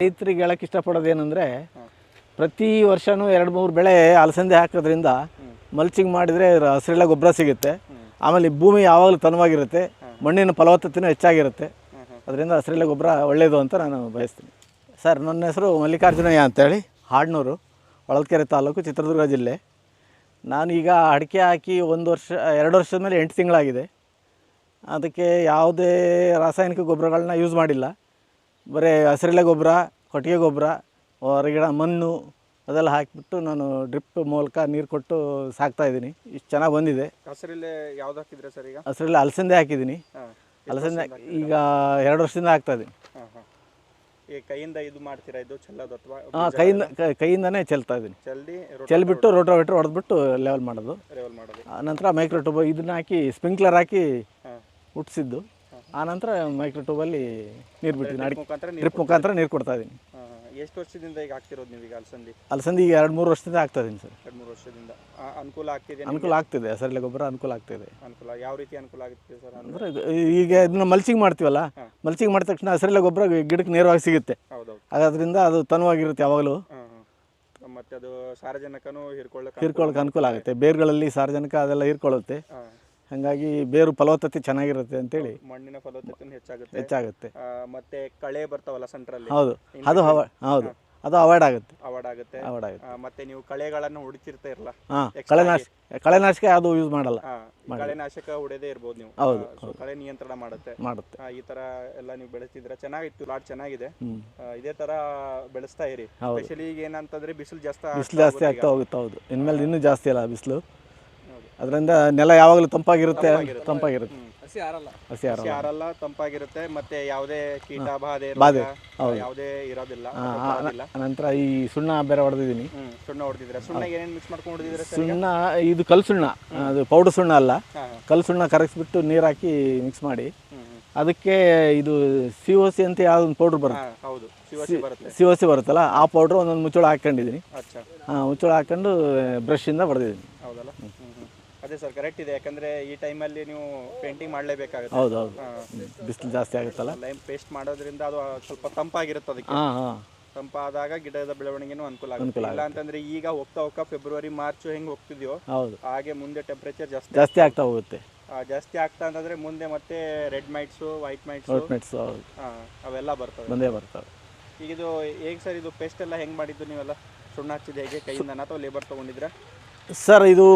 ರೈತರಿಗೆ ಹೇಳಕ್ಕೆ ಇಷ್ಟಪಡೋದೇನೆಂದರೆ ಪ್ರತಿ ವರ್ಷವೂ 2-3 ಬೆಳೆ ಅಲಸಂದೆ ಹಾಕೋದ್ರಿಂದ ಮಲ್ಚಿಂಗ್ ಮಾಡಿದರೆ ಹಸಿರೆಲೆ ಗೊಬ್ಬರ ಸಿಗುತ್ತೆ. ಆಮೇಲೆ ಭೂಮಿ ಯಾವಾಗಲೂ ತನವಾಗಿರುತ್ತೆ, ಮಣ್ಣಿನ ಫಲವತ್ತತೆಯೂ ಹೆಚ್ಚಾಗಿರುತ್ತೆ. ಅದರಿಂದ ಹಸಿರೆಲೆ ಗೊಬ್ಬರ ಒಳ್ಳೆಯದು ಅಂತ ನಾನು ಬಯಸ್ತೀನಿ. ಸರ್, ನನ್ನ ಹೆಸರು ಮಲ್ಲಿಕಾರ್ಜುನಯ್ಯ ಅಂತೇಳಿ, ಹಾಡ್ನೂರು, ಹೊಳಲ್ಕೆರೆ ತಾಲೂಕು, ಚಿತ್ರದುರ್ಗ ಜಿಲ್ಲೆ. ನಾನೀಗ ಅಡಿಕೆ ಹಾಕಿ 2 ವರ್ಷದ ಮೇಲೆ 8 ತಿಂಗಳಾಗಿದೆ. ಅದಕ್ಕೆ ಯಾವುದೇ ರಾಸಾಯನಿಕ ಗೊಬ್ಬರಗಳನ್ನ ಯೂಸ್ ಮಾಡಿಲ್ಲ. ಬರೀ ಹಸಿರೆಲೆ ಗೊಬ್ಬರ, ಕೊಟ್ಟಿಗೆ ಗೊಬ್ಬರ, ಹೊರಗಿಡ ಮಣ್ಣು ಅದೆಲ್ಲ ಹಾಕಿಬಿಟ್ಟು ನಾನು ಡ್ರಿಪ್ ಮೂಲಕ ನೀರು ಕೊಟ್ಟು ಸಾಕ್ತಾಯಿದ್ದೀನಿ. ಇಷ್ಟು ಚೆನ್ನಾಗಿ ಬಂದಿದೆ. ಹಸಿರೆಲೆ ಯಾವ್ದು ಹಾಕಿದ್ರೆ ಸರ್? ಈಗ ಹಸಿರೆಲೆ ಅಲಸಂದೆ ಹಾಕಿದ್ದೀನಿ. ಅಲಸಂದೆ ಈಗ 2 ವರ್ಷದಿಂದ ಹಾಕ್ತಾಯಿದ್ದೀನಿ. ಈ ಕೈಯಿಂದ ಇದು ಮಾಡ್ತೀರಾ, ಇದು ಚೆಲ್ಲೋದು ಅಥವಾ? ಕೈಯಿಂದನೇ ಚೆಲ್ತಾ ಇದ್ದೀನಿ. ಚೆಲ್ಬಿಟ್ಟು ರೋಟೋವೇಟರ್ ಹೊಡೆದ್ಬಿಟ್ಟು ಲೆವೆಲ್ ಮಾಡೋದು. ಆನಂತರ ಮೈಕ್ರೋ ಟ್ಯೂಬ್ ಇದನ್ನ ಹಾಕಿ ಸ್ಪ್ರಿಂಕ್ಲರ್ ಹಾಕಿ ಹುಟ್ಟಿಸಿದ್ದು. ಆನಂತರ ಮೈಕ್ರೋ ಟ್ಯೂಬಲ್ಲಿ ನೀರು ಬಿಡ್ತೀನಿ, ಡ್ರಿಪ್ ಮುಖಾಂತರ ನೀರು ಕೊಡ್ತಾ ಇದ್ದೀನಿ. ಎಷ್ಟು ವರ್ಷದಿಂದ ಈಗ ಹಾಕ್ತಿರೋದು ನೀವು? ಈಗ ಅಲಸಂದಿ ಈಗ 2-3 ವರ್ಷದಿಂದ ಹಾಕ್ತಾ ಇದ್ದೀನಿ ಸರ್. 2-3 ವರ್ಷದಿಂದ ಅನುಕೂಲ ಆಗ್ತಿದೆ. ಹಸಿರೆಲೆ ಗೊಬ್ಬರ ಅನುಕೂಲ ಆಗ್ತಿದೆ. ಯಾವ ರೀತಿ ಅನುಕೂಲ ಆಗುತ್ತೆ ಸರ್? ಅಂದರೆ ಈಗ ಇದನ್ನ ಮಲ್ಚಿಂಗ್ ಮಾಡ್ತೀವಲ್ಲ, ಮಲ್ಚಿಂಗ್ ಮಾಡಿದ ತಕ್ಷಣ ಹಸಿರೆಲೆ ಗೊಬ್ಬರ ಗಿಡಕ್ಕೆ ನೇರವಾಗಿ ಸಿಗುತ್ತೆ. ಅದರಿಂದ ಅದು ತನವಾಗಿರುತ್ತೆ ಯಾವಾಗಲೂ. ಮತ್ತೆ ಅದು ಸಾರಜನಕನೂ ಹೀರ್ಕೊಳ್ಳೋಕೆ ಅನುಕೂಲ ಆಗುತ್ತೆ. ಬೇರುಗಳಲ್ಲಿ ಸಾರಜನಕ ಅದೆಲ್ಲ ಹೀರ್ಕೊಳ್ಳುತ್ತೆ. ಹಾಗಾಗಿ ಬೇರು ಫಲವತ್ತತೆ ಚೆನ್ನಾಗಿರುತ್ತೆ ಅಂತೇಳಿ ಮಣ್ಣಿನ ಫಲವತ್ತತೆ ಹೆಚ್ಚಾಗುತ್ತೆ. ಮತ್ತೆ ಕಳೆ ಬರ್ತಾವಲ್ಲ ಸೆಂಟ್ರಲ್ಲಿ, ಅದು ಅವಾಯ್ಡ್ ಆಗುತ್ತೆ. ಮತ್ತೆ ನೀವು ಕಳೆಗಳನ್ನು ಹೊಡಿತಿರ್ತಾ ಇರಲ್ಲ, ಕಳೆನಾಶಕ ಯಾವುದು ಯೂಸ್ ಮಾಡಲ್ಲ. ಕಳೆನಾಶಕ ಹೊಡೆದೇ ಇರ್ಬೋದು ನೀವು. ಕಳೆ ನಿಯಂತ್ರಣ ಮಾಡುತ್ತೆ. ಈ ತರ ಎಲ್ಲ ನೀವು ಬೆಳೆಸ್ತಿದ್ರೆ ಚೆನ್ನಾಗಿತ್ತು. ಲಾಟ್ ಚೆನ್ನಾಗಿದೆ. ಇದೇ ತರ ಬೆಳೆಸ್ತಾ ಇರಿ. ಸ್ಪೆಷಲಿ ಈಗ ಏನಂತಂದ್ರೆ ಬಿಸಿಲು ಜಾಸ್ತಿ ಆಗ್ತಾ ಹೋಗುತ್ತೆ. ಹೌದು, ಇನ್ಮೇಲೆ ಇನ್ನೂ ಜಾಸ್ತಿ ಅಲ್ಲ ಬಿಸಿಲು. ಅದರಿಂದ ನೆಲ ಯಾವಾಗಲೂ ತಂಪಾಗಿರುತ್ತೆ. ಹಸಿ ಆರಲ್ಲ, ತಂಪಾಗಿರುತ್ತೆ. ಮತ್ತೆ ಯಾವುದೇ ಕೀಟ ಬಾಧೆ ಯಾವುದೇ ಇರೋದಿಲ್ಲ. ನಂತರ ಈ ಸುಣ್ಣ ಬೇರೆ ಹೊಡೆದಿದ್ದೀನಿ. ಸುಣ್ಣ ಹೊಡೆದಿದ್ರೆ ಸುಣ್ಣ ಏನೇನು ಮಿಕ್ಸ್ ಮಾಡ್ಕೊಂಡು ಹೊಡೆದಿದ್ರೆ? ಸುಣ್ಣ ಇದು ಕಲ್ಲು ಸುಣ್ಣ, ಅದು ಪೌಡರ್ ಸುಣ್ಣ ಅಲ್ಲ. ಕಲ್ಲು ಸುಣ್ಣ ಕರಗಿಸ್ಬಿಟ್ಟು ನೀರು ಹಾಕಿ ಮಿಕ್ಸ್ ಮಾಡಿ ಅದಕ್ಕೆ ಇದು COC ಅಂತ ಯಾವುದೊಂದು ಪೌಡ್ರ್ ಬರುತ್ತೆ. COC ಬರುತ್ತಲ್ಲ, ಆ ಪೌಡ್ರ್ ಒಂದೊಂದು ಮುಚ್ಚಳ ಹಾಕೊಂಡಿದ್ದೀನಿ. ಮುಚ್ಚಳ ಹಾಕೊಂಡು ಬ್ರಷಿಂದ ಹೊಡೆದಿದ್ದೀನಿ. ಹೌದಲ್ಲ? ಅದೇ ಸರ್, ಕರೆಕ್ಟ್ ಇದೆ. ಯಾಕಂದ್ರೆ ಈ ಟೈಮಲ್ಲಿ ನೀವು ಪೇಂಟಿಂಗ್ ಮಾಡಲೇಬೇಕಾಗುತ್ತೆ. ಹೌದು, ಬಿಸಿಲು ಜಾಸ್ತಿ ಆಗುತ್ತಲ್ಲ. ಲೈಮ್ ಪೇಸ್ಟ್ ಮಾಡೋದ್ರಿಂದ ಅದು ಸ್ವಲ್ಪ ತಂಪಾಗಿರುತ್ತೆ. ಅದಕ್ಕೆ ತಂಪಾದಾಗ ಗಿಡದ ಬೆಳವಣಿಗೆನೂ ಅನುಕೂಲ ಆಗುತ್ತೆ. ಇಲ್ಲ ಅಂತಂದ್ರೆ ಈಗ ಹೋಗ್ತಾ ಫೆಬ್ರವರಿ ಮಾರ್ಚ್ ಹೆಂಗೆ ಹೋಗ್ತಿದ್ಯೋ ಹಾಗೆ ಮುಂದೆ ಟೆಂಪರೇಚರ್ ಜಾಸ್ತಿ ಆಗ್ತಾ ಹೋಗುತ್ತೆ. ಜಾಸ್ತಿ ಆಗ್ತಾ ಅಂತಂದ್ರೆ ಮುಂದೆ ಮತ್ತೆ ರೆಡ್ ಮೈಟ್ಸು, ವೈಟ್ ಮೈಟ್ಸ್ ಅವೆಲ್ಲ ಬರ್ತವೆ. ಈಗ ಇದು ಹೇಗೆ ಸರ್, ಇದು ಪೇಸ್ಟ್ ಎಲ್ಲ ಹೆಂಗೆ ಮಾಡಿದ್ದು ನೀವೆಲ್ಲ? ಸುಣ್ಣ ಹಚ್ಚಿದ್ದು ಹೇಗೆ, ಕೈಯಿಂದ ಅಥವಾ ಲೇಬರ್ ತೊಗೊಂಡಿದ್ರೆ? ಸರ್, ಇದು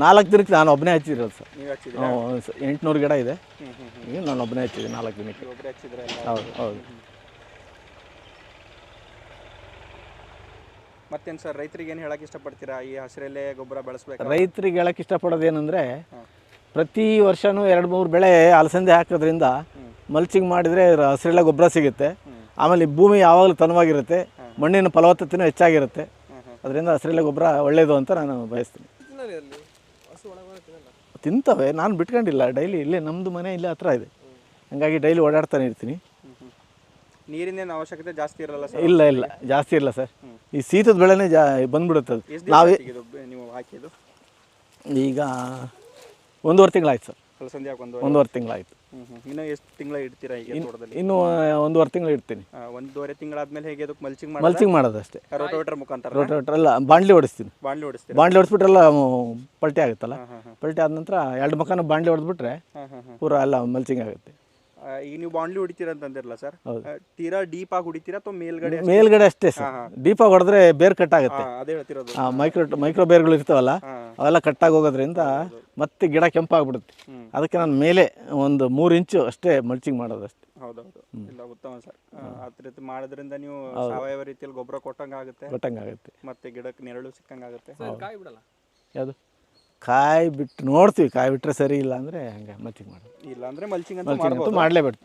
4 ದಿನಕ್ಕೆ ನಾನು ಒಬ್ಬನೇ ಹಚ್ಚಿರೋದು ಸರ್. ನೀವು ಹಚ್ಚಿದ್ದೀರಾ? 800 ಗಿಡ ಇದೆ. ಈಗ ನಾನು ಒಬ್ಬನೇ ಹಚ್ಚಿದ್ದೆ 4 ದಿನಕ್ಕೆ. ಒಬ್ಬರೇ ಹಚ್ಚಿದ್ರೆ? ಹೌದು. ಮತ್ತೇನು ಸರ್, ರೈತರಿಗೆ ಏನು ಹೇಳಕ್ಕೆ ಇಷ್ಟಪಡ್ತೀರಾ ಈ ಹಸಿರೆಲೆ ಗೊಬ್ಬರ ಬಳಸಬೇಕು? ರೈತರಿಗೆ ಹೇಳಕ್ಕೆ ಇಷ್ಟಪಡೋದೇನೆಂದರೆ ಪ್ರತಿ ವರ್ಷವೂ 2-3 ಬೆಳೆ ಅಲಸಂದೆ ಹಾಕೋದ್ರಿಂದ ಮಲ್ಚಿಂಗ್ ಮಾಡಿದರೆ ಹಸಿರೆಲೆ ಗೊಬ್ಬರ ಸಿಗುತ್ತೆ. ಆಮೇಲೆ ಭೂಮಿ ಯಾವಾಗಲೂ ತನವಾಗಿರುತ್ತೆ, ಮಣ್ಣಿನ ಫಲವತ್ತತೆಯೂ ಹೆಚ್ಚಾಗಿರುತ್ತೆ. ಅದರಿಂದ ಹಸಿರೆಲೆ ಗೊಬ್ಬರ ಒಳ್ಳೆಯದು ಅಂತ ನಾನು ಬಯಸ್ತೀನಿ. ತಿಂತವೆ, ನಾನು ಬಿಟ್ಕೊಂಡಿಲ್ಲ. ಡೈಲಿ ಇಲ್ಲೇ ನಮ್ಮದು ಮನೆ ಇಲ್ಲೇ ಹತ್ರ ಇದೆ, ಹಾಗಾಗಿ ಡೈಲಿ ಓಡಾಡ್ತಾನೆ ಇರ್ತೀನಿ. ನೀರಿನ ಅವಶ್ಯಕತೆ ಜಾಸ್ತಿ ಇರಲ್ಲ ಸರ್? ಇಲ್ಲ, ಜಾಸ್ತಿ ಇಲ್ಲ ಸರ್. ಈ ಶೀತದ ಬೆಳೆನೇ ಬಂದ್ಬಿಡುತ್ತೆ ಅದು. ನೀವು ಹಾಕಿದ್ದು ಈಗ 1.5 ತಿಂಗಳಾಯ್ತು ಸರ್. ಅಲಸಂದೆ 1.5 ತಿಂಗಳಾಯ್ತು. ಇನ್ನೂ ಎಷ್ಟು ತಿಂಗಳು ಇಡ್ತೀರಾ ಈಗ ತೋಟದಲ್ಲಿ? ಇನ್ನೂ 1.5 ತಿಂಗಳು ಇಡ್ತೀನಿ. 1.5 ತಿಂಗಳಾದ್ಮೇಲೆ ಹೇಗೆ ಅದಕ್ಕೆ ಮಲ್ಚಿಂಗ್ ಮಾಡೋದು ಅಷ್ಟೇ. ರೋಟೋವೇಟರ್ ಮುಖಾಂತರ? ರೋಟೋವೇಟರ್ ಅಲ್ಲ, ಬಾಂಡ್ಲಿ ಹೊಡಿಸ್ತೀನಿ. ಬಾಂಡ್ಲಿ ಹೊಡಿಸ್ಬಿಟ್ರೆಲ್ಲ ಪಲ್ಟಿ ಆಗುತ್ತಲ್ಲ. ಪಲ್ಟಿ ಆದ ನಂತರ 2 ಮಕ್ಕನ ಬಾಂಡ್ಲಿ ಹೊಡೆದ್ಬಿಟ್ರೆ ಪೂರಾ ಎಲ್ಲ ಮಲ್ಚಿಂಗ್ ಆಗುತ್ತೆ. ಈಗ ನೀವು ಬಾಂಡ್ಲಿ ಹೊಡಿತೀರಾ ಅಂತಂದಿರಲ್ಲ ಸರ್, ತೀರಾ ಡೀಪ್ ಆಗಿ ಹೊಡಿತೀರಾ ಅಥವಾ ಮೇಲ್ಗಡೆ ಅಷ್ಟೇ ಸರ್? ಡೀಪ್ ಆಗಿ ಹೊಡೆದ್ರೆ ಬೇರ್ ಕಟ್ ಆಗುತ್ತೆ. ಅದೇ ಹೇಳ್ತಿರೋದು. ಮೈಕ್ರೋ ಬೇರ್ಗಳು ಇರ್ತಾವಲ್ಲ, ಅವೆಲ್ಲ ಕಟ್ಟಾಗಿ ಹೋಗೋದ್ರಿಂದ ಮತ್ತೆ ಗಿಡ ಕೆಂಪಾಗ್ಬಿಡುತ್ತೆ. ಅದಕ್ಕೆ ನಾನು ಮೇಲೆ ಒಂದು 3 ಇಂಚು ಅಷ್ಟೇ ಮಲ್ಚಿಂಗ್ ಮಾಡೋದು ಅಷ್ಟೇ. ಹೌದೌದು, ಇಲ್ಲ ಉತ್ತಮ ಸರ್. ಆ ರೀತಿ ಮಾಡೋದ್ರಿಂದ ನೀವು ಸಾವಯವ ರೀತಿಯಲ್ಲಿ ಗೊಬ್ಬರ ಕೊಟ್ಟಂಗಾಗುತ್ತೆ. ಮತ್ತೆ ಗಿಡಕ್ಕೆ ನೆರಳು ಸಿಕ್ಕಂಗಾಗುತ್ತೆ. ಯಾವುದು ಕಾಯಿ ಬಿಟ್ಟು ನೋಡ್ತೀವಿ, ಕಾಯಿ ಬಿಟ್ಟರೆ ಸರಿ, ಇಲ್ಲ ಅಂದರೆ ಹಂಗೆ ಮಲ್ಚಿಂಗ್ ಮಾಡೋದು. ಇಲ್ಲ ಅಂದರೆ ಮಲ್ಚಿಂಗ್ ಅಂತೂ ಮಾಡಲೇಬೇಕು. ಮಾಡಲೇಬೇಕು.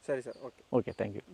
ಸರಿ ಸರ್, ಓಕೆ, ಥ್ಯಾಂಕ್ ಯು.